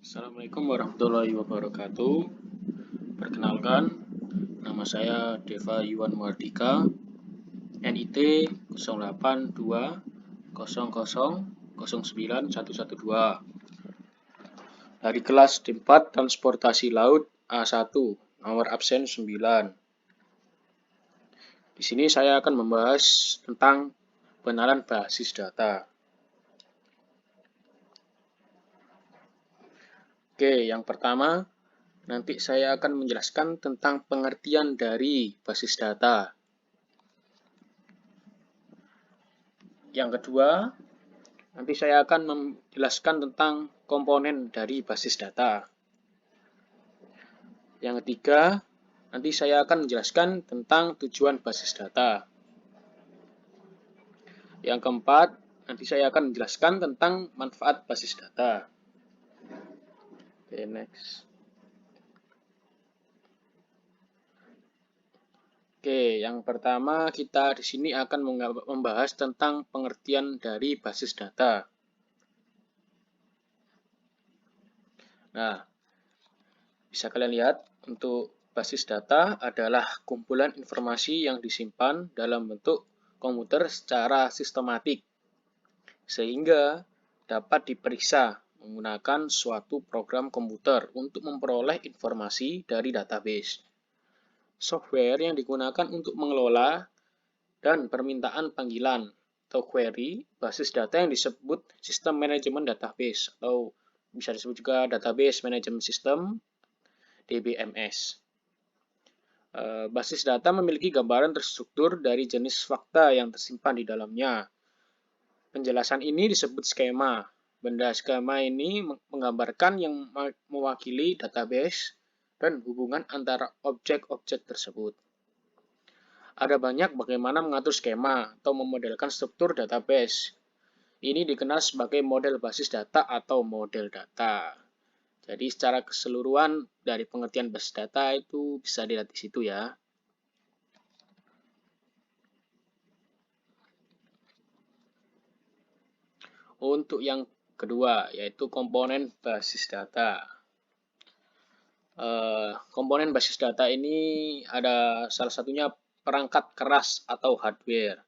Assalamualaikum warahmatullahi wabarakatuh. Perkenalkan, nama saya Deva Yuwan Mardika, NIT 082000091112 dari kelas D4 Transportasi Laut A1, nomor absen 9. Di sini saya akan membahas tentang pengenalan basis data. Oke, yang pertama, nanti saya akan menjelaskan tentang pengertian dari basis data. Yang kedua, nanti saya akan menjelaskan tentang komponen dari basis data. Yang ketiga, nanti saya akan menjelaskan tentang tujuan basis data. Yang keempat, nanti saya akan menjelaskan tentang manfaat basis data. Oke, next. Oke, yang pertama kita di sini akan membahas tentang pengertian dari basis data. Nah, bisa kalian lihat untuk basis data adalah kumpulan informasi yang disimpan dalam bentuk komputer secara sistematik, sehingga dapat diperiksa menggunakan suatu program komputer untuk memperoleh informasi dari database. Software yang digunakan untuk mengelola dan permintaan panggilan atau query basis data yang disebut sistem manajemen database atau bisa disebut juga database management system DBMS. Basis data memiliki gambaran terstruktur dari jenis fakta yang tersimpan di dalamnya. Penjelasan ini disebut skema. Benda skema ini menggambarkan yang mewakili database dan hubungan antara objek-objek tersebut. Ada banyak bagaimana mengatur skema atau memodelkan struktur database. Ini dikenal sebagai model basis data atau model data. Jadi secara keseluruhan dari pengertian basis data itu bisa dilihat di situ ya. Untuk yang kedua, yaitu komponen basis data. Komponen basis data ini ada salah satunya perangkat keras atau hardware.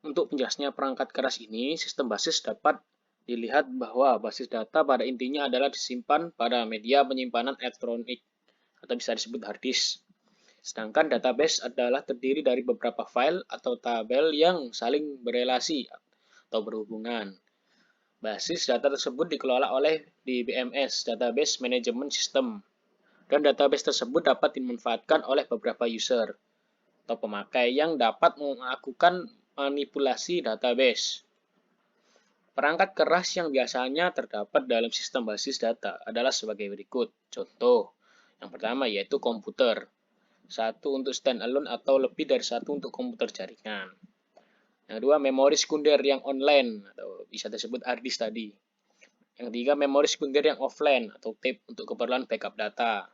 Untuk penjelasnya perangkat keras ini, sistem basis dapat dilihat bahwa basis data pada intinya adalah disimpan pada media penyimpanan elektronik atau bisa disebut hard disk. Sedangkan database adalah terdiri dari beberapa file atau tabel yang saling berelasi atau berhubungan. Basis data tersebut dikelola oleh DBMS, Database Management System, dan database tersebut dapat dimanfaatkan oleh beberapa user atau pemakai yang dapat melakukan manipulasi database. Perangkat keras yang biasanya terdapat dalam sistem basis data adalah sebagai berikut. Contoh, yang pertama yaitu komputer. Satu untuk standalone atau lebih dari satu untuk komputer jaringan. Yang kedua, memori sekunder yang online atau bisa disebut hard disk tadi. Yang ketiga, memori sekunder yang offline atau tape untuk keperluan backup data.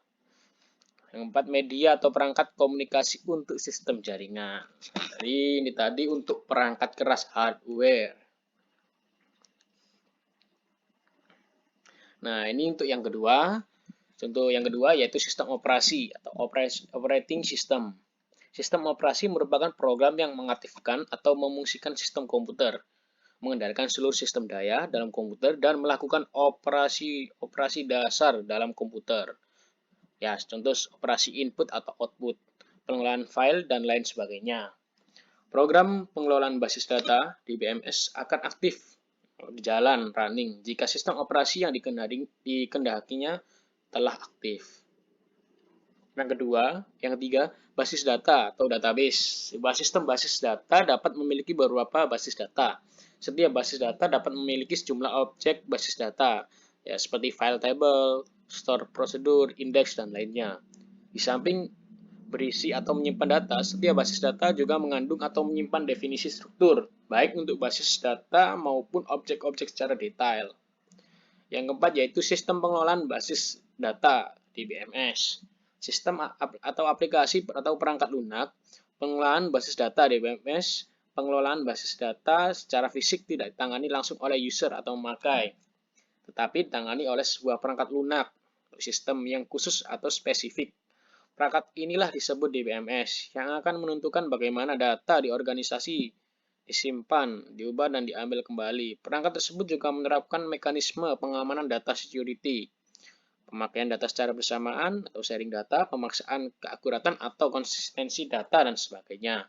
Yang keempat, media atau perangkat komunikasi untuk sistem jaringan. Jadi ini tadi untuk perangkat keras hardware. Nah, ini untuk yang kedua. Contoh yang kedua yaitu sistem operasi atau operating system. Sistem operasi merupakan program yang mengaktifkan atau memungkinkan sistem komputer, mengendalikan seluruh sistem daya dalam komputer dan melakukan operasi dasar dalam komputer. Ya, contoh operasi input atau output, pengelolaan file dan lain sebagainya. Program pengelolaan basis data DBMS akan aktif di jalan running jika sistem operasi yang dikehendakinya telah aktif. Yang ketiga, basis data atau database. Sebuah sistem basis data dapat memiliki beberapa basis data. Setiap basis data dapat memiliki sejumlah objek basis data, ya seperti file table, store prosedur, indeks, dan lainnya. Di samping berisi atau menyimpan data, setiap basis data juga mengandung atau menyimpan definisi struktur, baik untuk basis data maupun objek-objek secara detail. Yang keempat yaitu sistem pengelolaan basis data DBMS. Sistem atau aplikasi atau perangkat lunak, pengelolaan basis data DBMS, pengelolaan basis data secara fisik tidak ditangani langsung oleh user atau pemakai. tetapi ditangani oleh sebuah perangkat lunak, sistem yang khusus atau spesifik. Perangkat inilah disebut DBMS, yang akan menentukan bagaimana data di organisasi disimpan, diubah, dan diambil kembali. Perangkat tersebut juga menerapkan mekanisme pengamanan data security, pemakaian data secara bersamaan atau sharing data, pemaksaan keakuratan atau konsistensi data, dan sebagainya.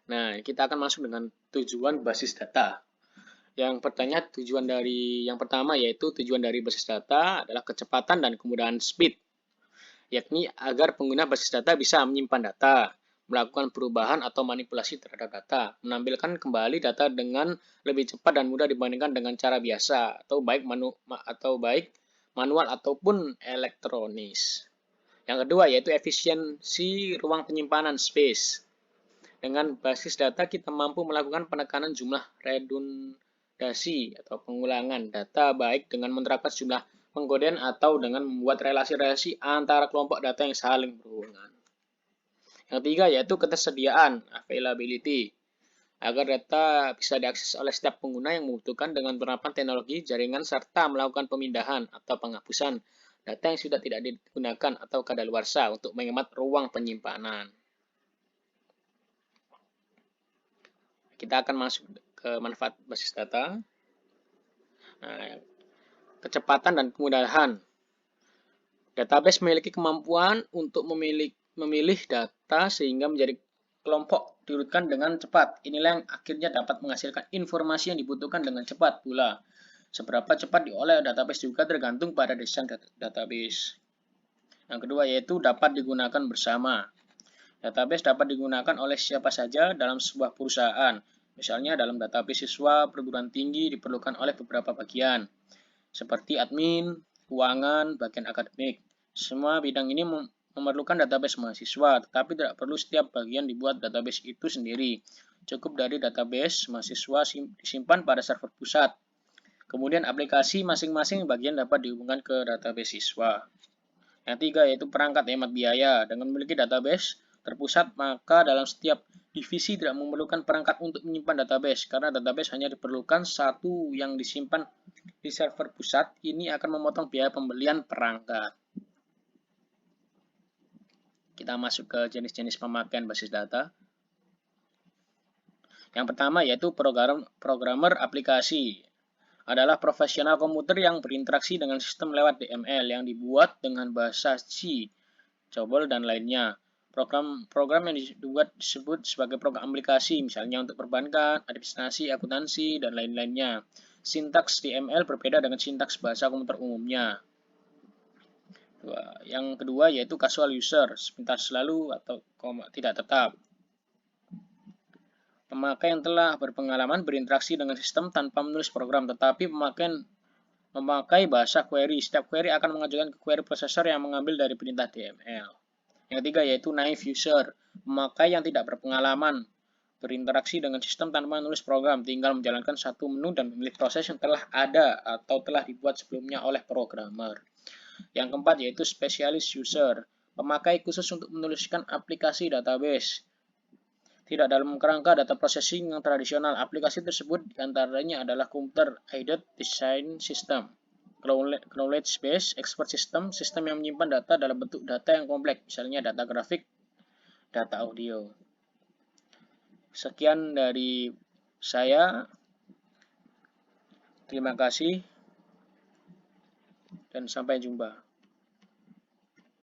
Nah, kita akan masuk dengan tujuan basis data. Yang pertama yaitu tujuan dari basis data adalah kecepatan dan kemudahan speed, yakni agar pengguna basis data bisa menyimpan data, melakukan perubahan atau manipulasi terhadap data, menampilkan kembali data dengan lebih cepat dan mudah dibandingkan dengan cara biasa atau baik manual ataupun elektronis. Yang kedua yaitu efisiensi ruang penyimpanan space. Dengan basis data kita mampu melakukan penekanan jumlah redundasi atau pengulangan data baik dengan menerapkan jumlah pengkodean atau dengan membuat relasi-relasi antara kelompok data yang saling berhubungan. Yang ketiga yaitu ketersediaan availability, agar data bisa diakses oleh setiap pengguna yang membutuhkan dengan penerapan teknologi jaringan serta melakukan pemindahan atau penghapusan data yang sudah tidak digunakan atau kadaluarsa untuk menghemat ruang penyimpanan. Kita akan masuk ke manfaat basis data. Nah, kecepatan dan kemudahan. Database memiliki kemampuan untuk memilih data sehingga menjadi kelompok diurutkan dengan cepat. Inilah yang akhirnya dapat menghasilkan informasi yang dibutuhkan dengan cepat pula. Seberapa cepat diolah database juga tergantung pada desain database. Yang kedua yaitu dapat digunakan bersama. Database dapat digunakan oleh siapa saja dalam sebuah perusahaan. Misalnya dalam database siswa perguruan tinggi diperlukan oleh beberapa bagian, seperti admin, keuangan, bagian akademik. Semua bidang ini memerlukan database mahasiswa, tetapi tidak perlu setiap bagian dibuat database itu sendiri. Cukup dari database mahasiswa disimpan pada server pusat. Kemudian aplikasi masing-masing bagian dapat dihubungkan ke database siswa. Yang ketiga yaitu perangkat hemat biaya. Dengan memiliki database terpusat, maka dalam setiap divisi tidak memerlukan perangkat untuk menyimpan database, karena database hanya diperlukan satu yang disimpan di server pusat. Ini akan memotong biaya pembelian perangkat. Kita masuk ke jenis-jenis pemakaian basis data. Yang pertama yaitu programmer aplikasi. Adalah profesional komputer yang berinteraksi dengan sistem lewat DML yang dibuat dengan bahasa C, COBOL, dan lainnya. Program yang dibuat disebut sebagai program aplikasi, misalnya untuk perbankan, administrasi, akuntansi, dan lain-lainnya. Sintaks DML berbeda dengan sintaks bahasa komputer umumnya. Yang kedua yaitu casual user, sepintas selalu atau tidak tetap. Pemakai yang telah berpengalaman berinteraksi dengan sistem tanpa menulis program, tetapi memakai bahasa query. Setiap query akan mengajukan ke query processor yang mengambil dari perintah DML. Yang ketiga yaitu naive user, pemakai yang tidak berpengalaman berinteraksi dengan sistem tanpa menulis program, tinggal menjalankan satu menu dan memilih proses yang telah ada atau telah dibuat sebelumnya oleh programmer. Yang keempat yaitu specialist user, pemakai khusus untuk menuliskan aplikasi database. Tidak dalam kerangka data processing yang tradisional. Aplikasi tersebut diantaranya adalah computer aided design system, knowledge base expert system, sistem yang menyimpan data dalam bentuk data yang kompleks, misalnya data grafik, data audio. Sekian dari saya. Terima kasih dan sampai jumpa.